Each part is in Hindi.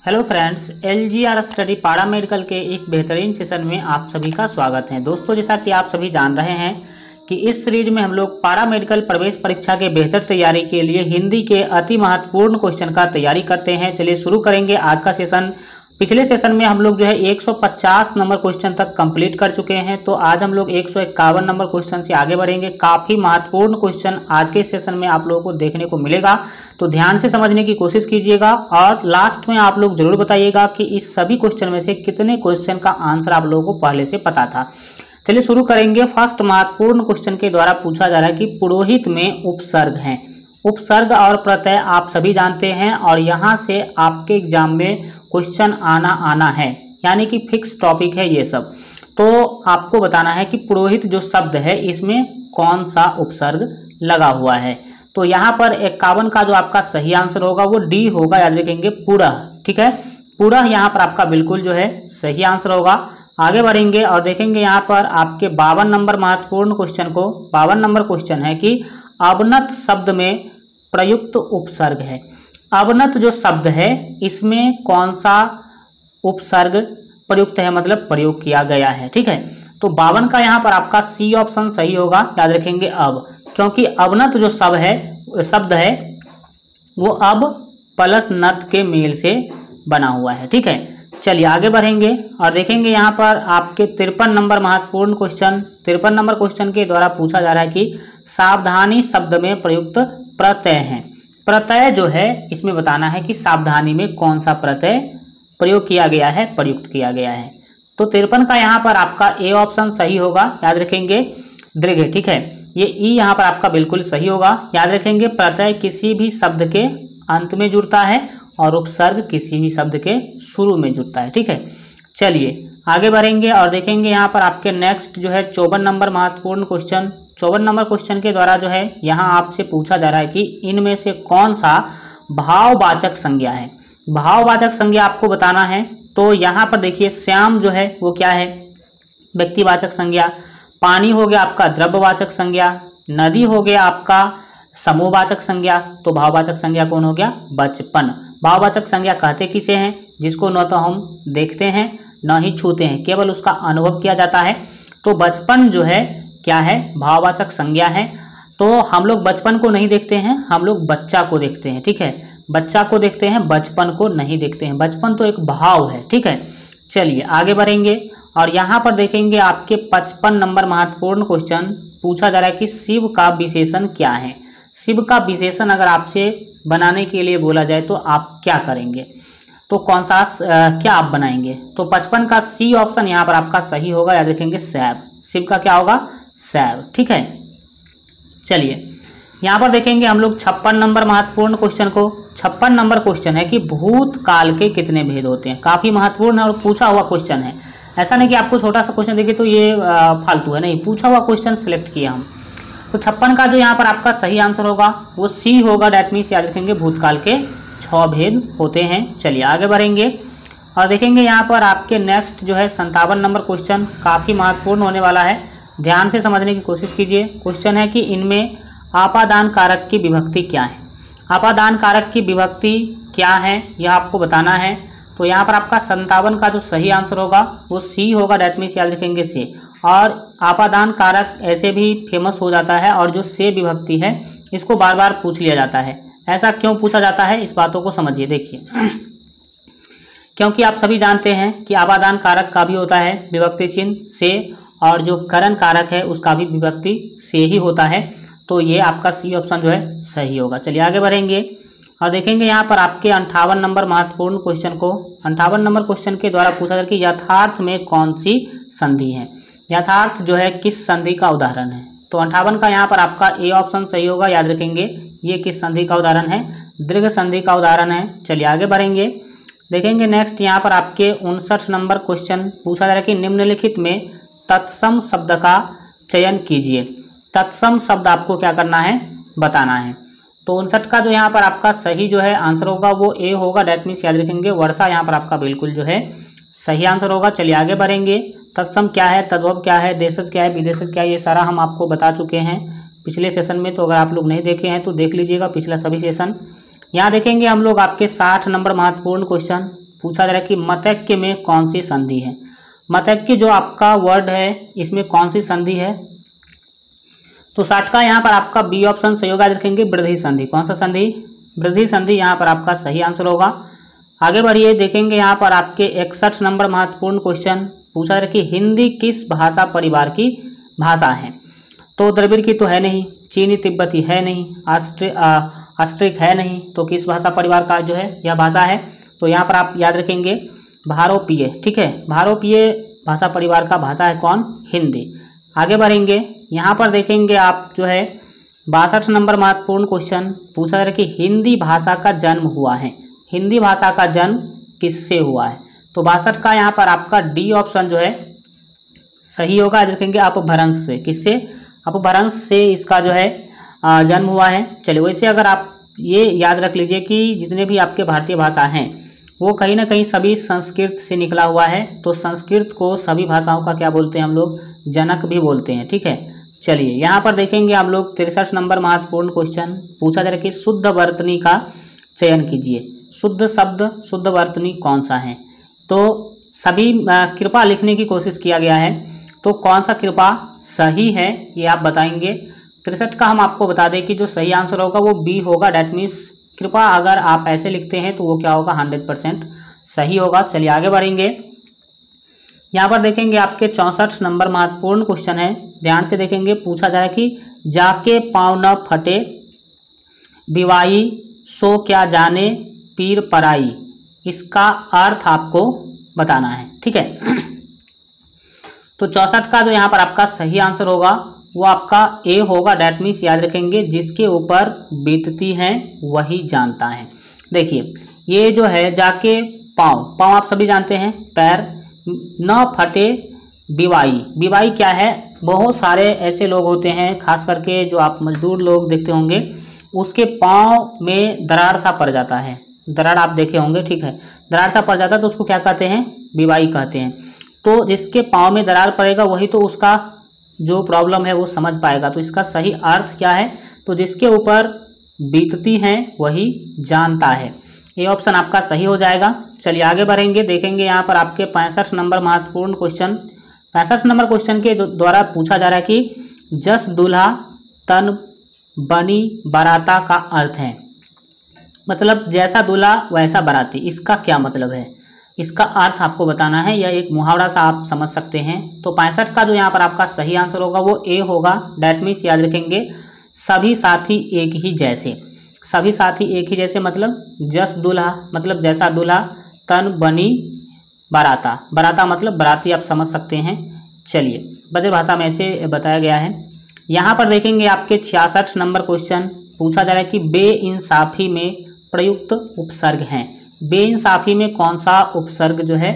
Hello friends, LGR study paramedical के इस बेहतरीन सेशन में आप सभी का स्वागत है। दोस्तों, जैसा कि आप सभी जान रहे हैं कि इस सीरीज में हम लोग पैरामेडिकल प्रवेश परीक्षा के बेहतर तैयारी के लिए हिंदी के अति महत्वपूर्ण क्वेश्चन का तैयारी करते हैं। चलिए शुरू करेंगे आज का सेशन। पिछले सेशन में हम लोग जो है 150 नंबर क्वेश्चन तक कंप्लीट कर चुके हैं, तो आज हम लोग 151 नंबर क्वेश्चन से आगे बढ़ेंगे। काफ़ी महत्वपूर्ण क्वेश्चन आज के सेशन में आप लोगों को देखने को मिलेगा, तो ध्यान से समझने की कोशिश कीजिएगा और लास्ट में आप लोग जरूर बताइएगा कि इस सभी क्वेश्चन में से कितने क्वेश्चन का आंसर आप लोगों को पहले से पता था। चलिए शुरू करेंगे। फर्स्ट महत्वपूर्ण क्वेश्चन के द्वारा पूछा जा रहा है कि पुरोहित में उपसर्ग हैं। उपसर्ग और प्रत्यय आप सभी जानते हैं और यहाँ से आपके एग्जाम में क्वेश्चन आना है, यानी कि फिक्स टॉपिक है ये सब। तो आपको बताना है कि पुरोहित जो शब्द है इसमें कौन सा उपसर्ग लगा हुआ है। तो यहाँ पर 51 का जो आपका सही आंसर होगा वो डी होगा, याद रखेंगे, पुरह। ठीक है, पुरह यहाँ पर आपका बिल्कुल जो है सही आंसर होगा। आगे बढ़ेंगे और देखेंगे यहाँ पर आपके 52 नंबर महत्वपूर्ण क्वेश्चन को। 52 नंबर क्वेश्चन है कि अवनत शब्द में प्रयुक्त उपसर्ग है। अवनत जो शब्द है इसमें कौन सा उपसर्ग प्रयुक्त है, मतलब प्रयोग किया गया है। ठीक है, तो 52 का यहाँ पर आपका सी ऑप्शन सही होगा, याद रखेंगे अब, क्योंकि अवनत जो शब्द है वो अब प्लस नत के मेल से बना हुआ है। ठीक है, चलिए आगे बढ़ेंगे और देखेंगे यहाँ पर आपके 53 नंबर महत्वपूर्ण क्वेश्चन। 53 नंबर क्वेश्चन के द्वारा पूछा जा रहा है कि सावधानी शब्द में प्रयुक्त प्रत्यय है। प्रत्यय जो है इसमें बताना है कि सावधानी में कौन सा प्रत्यय प्रयोग किया गया है, प्रयुक्त किया गया है। तो 53 का यहाँ पर आपका ए ऑप्शन सही होगा, याद रखेंगे, दीर्घ। ठीक है, ये ई यहाँ पर आपका बिल्कुल सही होगा। याद रखेंगे प्रत्यय किसी भी शब्द के अंत में जुड़ता है और उपसर्ग किसी भी शब्द के शुरू में जुड़ता है। ठीक है, चलिए आगे बढ़ेंगे और देखेंगे यहाँ पर आपके नेक्स्ट जो है 54 नंबर महत्वपूर्ण क्वेश्चन। 54 नंबर क्वेश्चन के द्वारा जो है यहाँ आपसे पूछा जा रहा है कि इनमें से कौन सा भाववाचक संज्ञा है। भाववाचक संज्ञा आपको बताना है। तो यहाँ पर देखिए श्याम जो है वो क्या है, व्यक्तिवाचक संज्ञा। पानी हो गया आपका द्रव्यवाचक संज्ञा। नदी हो गया आपका समूहवाचक संज्ञा। तो भाववाचक संज्ञा कौन हो गया, बचपन। भाववाचक संज्ञा कहते किसे हैं, जिसको न तो हम देखते हैं न ही छूते हैं, केवल उसका अनुभव किया जाता है। तो बचपन जो है क्या है, भाववाचक संज्ञा है। तो हम लोग बचपन को नहीं देखते हैं, हम लोग बच्चा को देखते हैं। ठीक है, बच्चा को देखते हैं, बचपन को नहीं देखते हैं। बचपन तो एक भाव है। ठीक है, चलिए आगे बढ़ेंगे और यहाँ पर देखेंगे आपके 55 नंबर महत्वपूर्ण क्वेश्चन। पूछा जा रहा है कि शिव का विशेषण क्या है। शिव का विशेषण अगर आपसे बनाने के लिए बोला जाए तो आप क्या करेंगे, तो कौन सा क्या आप बनाएंगे। तो 55 का सी ऑप्शन यहाँ पर आपका सही होगा, याद रखेंगे, सैव। शिव का क्या होगा, सैव। ठीक है, चलिए यहाँ पर देखेंगे हम लोग 56 नंबर महत्वपूर्ण क्वेश्चन को। 56 नंबर क्वेश्चन है कि भूतकाल के कितने भेद होते हैं। काफ़ी महत्वपूर्ण है और पूछा हुआ क्वेश्चन है। ऐसा नहीं कि आपको छोटा सा क्वेश्चन देखिए तो ये फालतू है, नहीं, पूछा हुआ क्वेश्चन सिलेक्ट किया हम। तो 56 का जो यहाँ पर आपका सही आंसर होगा वो सी होगा, डैट मीन्स याद रखेंगे भूतकाल के 6 भेद होते हैं। चलिए आगे बढ़ेंगे और देखेंगे यहाँ पर आपके नेक्स्ट जो है 57 नंबर क्वेश्चन काफ़ी महत्वपूर्ण होने वाला है। ध्यान से समझने की कोशिश कीजिए। क्वेश्चन है कि इनमें आपादान कारक की विभक्ति क्या है। आपादान कारक की विभक्ति क्या है यह आपको बताना है। तो यहाँ पर आपका 57 का जो सही आंसर होगा वो सी होगा, डैट मीन्स याद रखेंगे से। और आपादान कारक ऐसे भी फेमस हो जाता है और जो से विभक्ति है इसको बार बार पूछ लिया जाता है। ऐसा क्यों पूछा जाता है, इस बातों को समझिए। देखिए क्योंकि आप सभी जानते हैं कि आपादान कारक का भी होता है विभक्ति चिन्ह से और जो करण कारक है उसका भी विभक्ति से ही होता है। तो ये आपका सी ऑप्शन जो है सही होगा। चलिए आगे बढ़ेंगे और देखेंगे यहाँ पर आपके 58 नंबर महत्वपूर्ण क्वेश्चन को। 58 नंबर क्वेश्चन के द्वारा पूछा जाता है कि यथार्थ में कौन सी संधि है। यथार्थ जो है किस संधि का उदाहरण है। तो 58 का यहाँ पर आपका ए ऑप्शन सही होगा, याद रखेंगे, ये किस संधि का उदाहरण है, दीर्घ संधि का उदाहरण है। चलिए आगे बढ़ेंगे, देखेंगे नेक्स्ट यहाँ पर आपके 59 नंबर क्वेश्चन पूछा जा रहा है कि निम्नलिखित में तत्सम शब्द का चयन कीजिए। तत्सम शब्द आपको क्या करना है, बताना है। तो 59 का जो यहाँ पर आपका सही जो है आंसर होगा वो ए होगा, डैट मीन्स याद रखेंगे वर्षा यहाँ पर आपका बिल्कुल जो है सही आंसर होगा। चलिए आगे बढ़ेंगे। तत्सम क्या है, तद्भव क्या है, देशज क्या है, विदेशज क्या है, ये सारा हम आपको बता चुके हैं पिछले सेशन में। तो अगर आप लोग नहीं देखे हैं तो देख लीजिएगा पिछला सभी सेशन। यहाँ देखेंगे हम लोग आपके 60 नंबर महत्वपूर्ण क्वेश्चन। पूछा जा रहा है कि मतैक्य में कौन सी संधि है। मतैक्य जो आपका वर्ड है इसमें कौन सी संधि है, तो 60 का यहाँ पर आपका बी ऑप्शन सही होगा। रखेंगे वृद्धि संधि। कौन सा संधि, वृद्धि संधि यहाँ पर आपका सही आंसर होगा। आगे बढ़िए, देखेंगे यहाँ पर आपके 61 नंबर महत्वपूर्ण क्वेश्चन पूछा जा रहा है कि हिंदी किस भाषा परिवार की भाषा है। तो द्रविड़ की तो है नहीं, चीनी तिब्बती है नहीं, ऑस्ट्रिक है नहीं, तो किस भाषा परिवार का जो है यह भाषा है। तो यहाँ पर आप याद रखेंगे भारोपीय। ठीक है, भारोपीय भाषा परिवार का भाषा है कौन, हिंदी। आगे बढ़ेंगे, यहाँ पर देखेंगे आप जो है 62 नंबर महत्वपूर्ण क्वेश्चन पूछा जा रहा है कि हिंदी भाषा का जन्म हुआ है। हिंदी भाषा का जन्म किससे हुआ है। तो 62 का यहाँ पर आपका डी ऑप्शन जो है सही होगा। देखेंगे अपभ्रंश से, किससे, अपभ्रंश से इसका जो है जन्म हुआ है। चलिए, वैसे अगर आप ये याद रख लीजिए कि जितने भी आपके भारतीय भाषा हैं वो कहीं ना कहीं सभी संस्कृत से निकला हुआ है। तो संस्कृत को सभी भाषाओं का क्या बोलते हैं हम लोग, जनक भी बोलते हैं। ठीक है, चलिए यहाँ पर देखेंगे हम लोग 63 नंबर महत्वपूर्ण क्वेश्चन पूछा जा रहा है कि शुद्ध वर्तनी का चयन कीजिए। शुद्ध शब्द, शुद्ध वर्तनी कौन सा है। तो सभी कृपा लिखने की कोशिश किया गया है, तो कौन सा कृपा सही है ये आप बताएंगे। 63 का हम आपको बता दें कि जो सही आंसर होगा वो बी होगा। डैट मीन्स कृपा अगर आप ऐसे लिखते हैं तो वो क्या होगा, 100% सही होगा। चलिए आगे बढ़ेंगे, यहाँ पर देखेंगे आपके 64 नंबर महत्वपूर्ण क्वेश्चन है, ध्यान से देखेंगे। पूछा जा रहा है कि जाके पाँव न फटे बिवाई सो क्या जाने पीर पराई, इसका अर्थ आपको बताना है। ठीक है, तो 64 का जो यहाँ पर आपका सही आंसर होगा वो आपका ए होगा। डैट मीन्स याद रखेंगे जिसके ऊपर बीतती हैं वही जानता है। देखिए ये जो है जाके पाँव, पाँव आप सभी जानते हैं पैर, न फटे बिवाई, बिवाई क्या है, बहुत सारे ऐसे लोग होते हैं खास करके जो आप मजदूर लोग देखते होंगे उसके पाँव में दरार सा पड़ जाता है, दरार आप देखे होंगे। ठीक है, दरार सा पड़ जाता है तो उसको क्या कहते हैं, बिवाई कहते हैं। तो जिसके पाँव में दरार पड़ेगा वही तो उसका जो प्रॉब्लम है वो समझ पाएगा। तो इसका सही अर्थ क्या है, तो जिसके ऊपर बीतती हैं वही जानता है। ये ऑप्शन आपका सही हो जाएगा। चलिए आगे बढ़ेंगे, देखेंगे यहाँ पर आपके 65 नंबर महत्वपूर्ण क्वेश्चन। 65 नंबर क्वेश्चन के द्वारा पूछा जा रहा है कि जस दूल्हा तन बनी बाराता का अर्थ है। मतलब जैसा दूल्हा वैसा बाराती, इसका क्या मतलब है, इसका अर्थ आपको बताना है। यह एक मुहावरा सा आप समझ सकते हैं। तो 65 का जो यहाँ पर आपका सही आंसर होगा वो ए होगा। डैट मीन्स याद रखेंगे सभी साथी एक ही जैसे। सभी साथी एक ही जैसे मतलब जस दूल्हा मतलब जैसा दूल्हा, तन बनी बाराता, बाराता मतलब बाराती आप समझ सकते हैं। चलिए ब्रज भाषा में ऐसे बताया गया है। यहाँ पर देखेंगे आपके 66 नंबर क्वेश्चन पूछा जा रहा है कि बेइंसाफी में प्रयुक्त उपसर्ग हैं। बेइंसाफी में कौन सा उपसर्ग जो है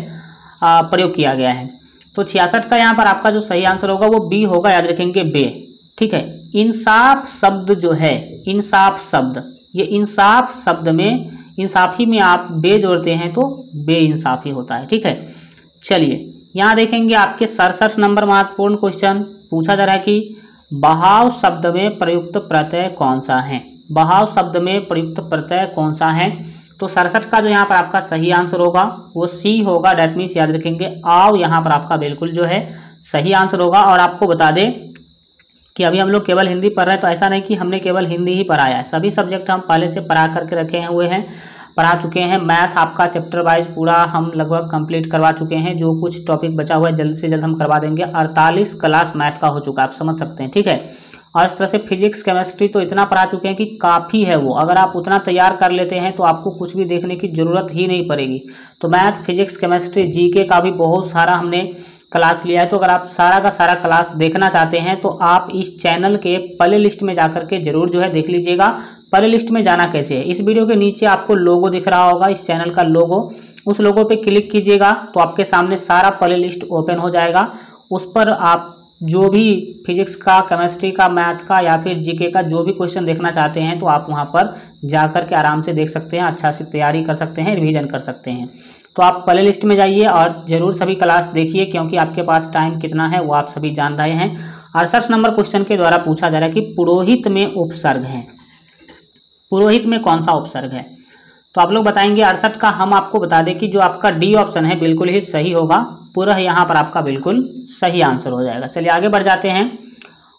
प्रयोग किया गया है। तो 66 का यहाँ पर आपका जो सही आंसर होगा वो बी होगा। याद रखेंगे बे। ठीक है, इंसाफ शब्द जो है, इंसाफ शब्द, ये इंसाफ शब्द में इंसाफी में आप बे जोड़ते हैं तो बेइंसाफी होता है। ठीक है, चलिए यहाँ देखेंगे आपके 67 नंबर महत्वपूर्ण क्वेश्चन पूछा जा रहा है कि बहाव शब्द में प्रयुक्त प्रत्यय कौन सा है। बहाव शब्द में प्रयुक्त प्रत्यय कौन सा है। तो 67 का जो यहाँ पर आपका सही आंसर होगा वो सी होगा। डैट मीन्स याद रखेंगे आव यहाँ पर आपका बिल्कुल जो है सही आंसर होगा। और आपको बता दें कि अभी हम लोग केवल हिंदी पढ़ रहे हैं, तो ऐसा नहीं कि हमने केवल हिंदी ही पढ़ाया है, सभी सब्जेक्ट हम पहले से पढ़ा करके रखे हुए हैं, पढ़ा चुके हैं। मैथ आपका चैप्टर वाइज पूरा हम लगभग कंप्लीट करवा चुके हैं। जो कुछ टॉपिक बचा हुआ है जल्द से जल्द हम करवा देंगे। 48 क्लास मैथ का हो चुका है, आप समझ सकते हैं। ठीक है, और इस तरह से फिजिक्स केमिस्ट्री तो इतना पढ़ा चुके हैं कि काफ़ी है वो। अगर आप उतना तैयार कर लेते हैं तो आपको कुछ भी देखने की ज़रूरत ही नहीं पड़ेगी। तो मैथ, फिजिक्स, केमिस्ट्री, जीके का भी बहुत सारा हमने क्लास लिया है। तो अगर आप सारा का सारा क्लास देखना चाहते हैं तो आप इस चैनल के प्ले लिस्ट में जाकर के जरूर जो है देख लीजिएगा। प्ले लिस्ट में जाना कैसे है, इस वीडियो के नीचे आपको लोगो दिख रहा होगा, इस चैनल का लोगो, उस लोगो पे क्लिक कीजिएगा तो आपके सामने सारा प्ले लिस्ट ओपन हो जाएगा। उस पर आप जो भी फिजिक्स का, केमिस्ट्री का, मैथ का या फिर जीके का जो भी क्वेश्चन देखना चाहते हैं तो आप वहां पर जाकर के आराम से देख सकते हैं, अच्छा से तैयारी कर सकते हैं, रिवीजन कर सकते हैं। तो आप प्ले लिस्ट में जाइए और जरूर सभी क्लास देखिए, क्योंकि आपके पास टाइम कितना है वो आप सभी जान रहे हैं। 68 नंबर क्वेश्चन के द्वारा पूछा जा रहा है कि पुरोहित में उपसर्ग है। पुरोहित में कौन सा उपसर्ग है। तो आप लोग बताएंगे 68 का। हम आपको बता दें कि जो आपका डी ऑप्शन है बिल्कुल ही सही होगा, पूरा यहाँ पर आपका बिल्कुल सही आंसर हो जाएगा। चलिए आगे बढ़ जाते हैं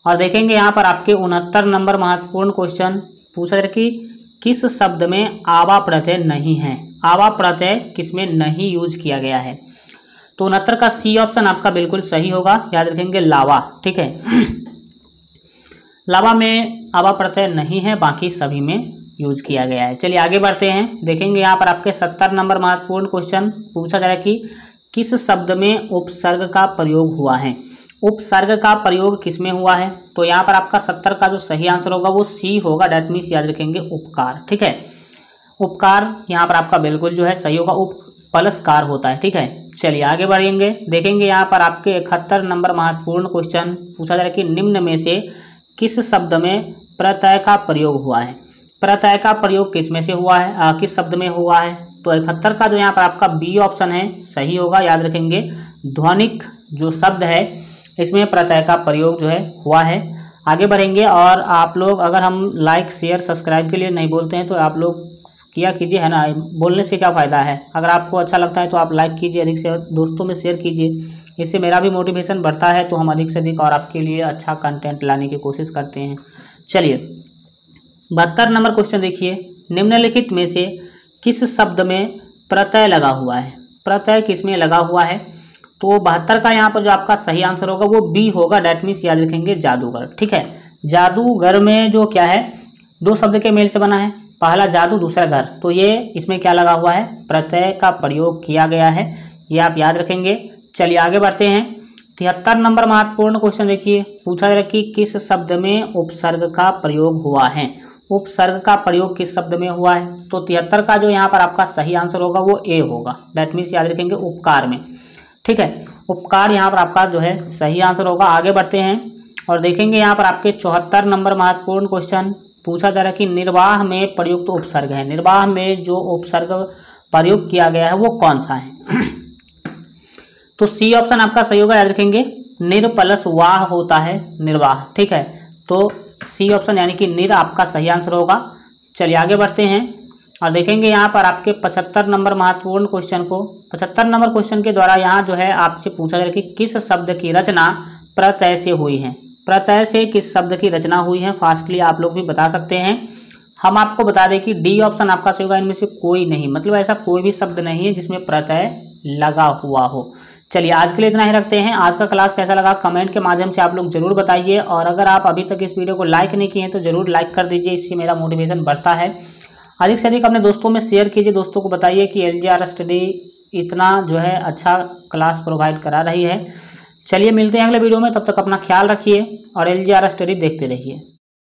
और देखेंगे यहाँ पर आपके 69 नंबर महत्वपूर्ण क्वेश्चन पूछा जाए कि किस शब्द में आवा प्रत्यय नहीं है। आवा प्रत्यय किसमें नहीं यूज किया गया है। तो 69 का सी ऑप्शन आपका बिल्कुल सही होगा, याद रखेंगे लावा, ठीक है। लावा में आवा प्रत्यय नहीं है, बाकी सभी में यूज किया गया है। चलिए आगे बढ़ते हैं, देखेंगे यहाँ पर आपके 70 नंबर महत्वपूर्ण क्वेश्चन पूछा जा रहा है कि किस शब्द में उपसर्ग का प्रयोग हुआ है। उपसर्ग का प्रयोग किसमें हुआ है। तो यहाँ पर आपका 70 का जो सही आंसर होगा वो सी होगा, डेट मीन्स याद रखेंगे उपकार, ठीक है। उपकार यहाँ पर आपका बिल्कुल जो है सही होगा, उप प्लस कार होता है, ठीक है। चलिए आगे बढ़ेंगे, देखेंगे यहाँ पर आपके 71 नंबर महत्वपूर्ण क्वेश्चन पूछा जा रहा है कि निम्न में से किस शब्द में प्रत्यय का प्रयोग हुआ है। प्रत्यय का प्रयोग किस में से हुआ है, किस शब्द में हुआ है। तो 71 का जो यहाँ पर आपका बी ऑप्शन है सही होगा, याद रखेंगे ध्वनिक जो शब्द है इसमें प्रत्यय का प्रयोग जो है हुआ है। आगे बढ़ेंगे और आप लोग अगर हम लाइक शेयर सब्सक्राइब के लिए नहीं बोलते हैं तो आप लोग किया कीजिए, है ना। बोलने से क्या फ़ायदा है, अगर आपको अच्छा लगता है तो आप लाइक कीजिए, अधिक से दोस्तों में शेयर कीजिए, इससे मेरा भी मोटिवेशन बढ़ता है, तो हम अधिक से अधिक और आपके लिए अच्छा कंटेंट लाने की कोशिश करते हैं। चलिए 72 नंबर क्वेश्चन देखिए, निम्नलिखित में से किस शब्द में प्रत्यय लगा हुआ है। प्रत्यय किस में लगा हुआ है। तो 72 का यहाँ पर जो आपका सही आंसर होगा वो बी होगा, डेट मीन्स याद रखेंगे जादूगर, ठीक है। जादूगर में जो क्या है, दो शब्द के मेल से बना है, पहला जादू दूसरा घर, तो ये इसमें क्या लगा हुआ है, प्रत्यय का प्रयोग किया गया है, ये आप याद रखेंगे। चलिए आगे बढ़ते हैं, 73 नंबर महत्वपूर्ण क्वेश्चन देखिए, पूछा जा रहा है कि किस शब्द में उपसर्ग का प्रयोग हुआ है। उपसर्ग का प्रयोग किस शब्द में हुआ है। तो 73 का जो यहाँ पर आपका सही आंसर होगा वो ए होगा, दैट मीन्स याद रखेंगे उपकार में, ठीक है। उपकार यहाँ पर आपका जो है सही आंसर होगा। आगे बढ़ते हैं और देखेंगे यहाँ पर आपके 74 नंबर महत्वपूर्ण क्वेश्चन पूछा जा रहा है कि निर्वाह में प्रयुक्त उपसर्ग है। निर्वाह में जो उपसर्ग प्रयोग किया गया है वो कौन सा है। तो सी ऑप्शन आपका सही होगा, याद रखेंगे निर प्लस वाह होता है निर्वाह, ठीक है। तो सी ऑप्शन यानी कि निर आपका सही आंसर होगा। चलिए आगे बढ़ते हैं और देखेंगे यहाँ पर आपके 75 नंबर महत्वपूर्ण क्वेश्चन को, 75 नंबर क्वेश्चन के द्वारा यहाँ जो है आपसे पूछा जा रहा है कि किस शब्द की रचना प्रत्यय से हुई है। प्रत्यय से किस शब्द की रचना हुई है, फास्टली आप लोग भी बता सकते हैं। हम आपको बता दें कि डी ऑप्शन आपका सही होगा, इनमें से कोई नहीं, मतलब ऐसा कोई भी शब्द नहीं है जिसमें प्रत्यय लगा हुआ हो। चलिए आज के लिए इतना ही रखते हैं। आज का क्लास कैसा लगा कमेंट के माध्यम से आप लोग जरूर बताइए, और अगर आप अभी तक इस वीडियो को लाइक नहीं किए हैं तो जरूर लाइक कर दीजिए, इससे मेरा मोटिवेशन बढ़ता है। अधिक से अधिक अपने दोस्तों में शेयर कीजिए, दोस्तों को बताइए कि LGR स्टडी इतना जो है अच्छा क्लास प्रोवाइड करा रही है। चलिए मिलते हैं अगले वीडियो में, तब तक अपना ख्याल रखिए और LGR स्टडी देखते रहिए।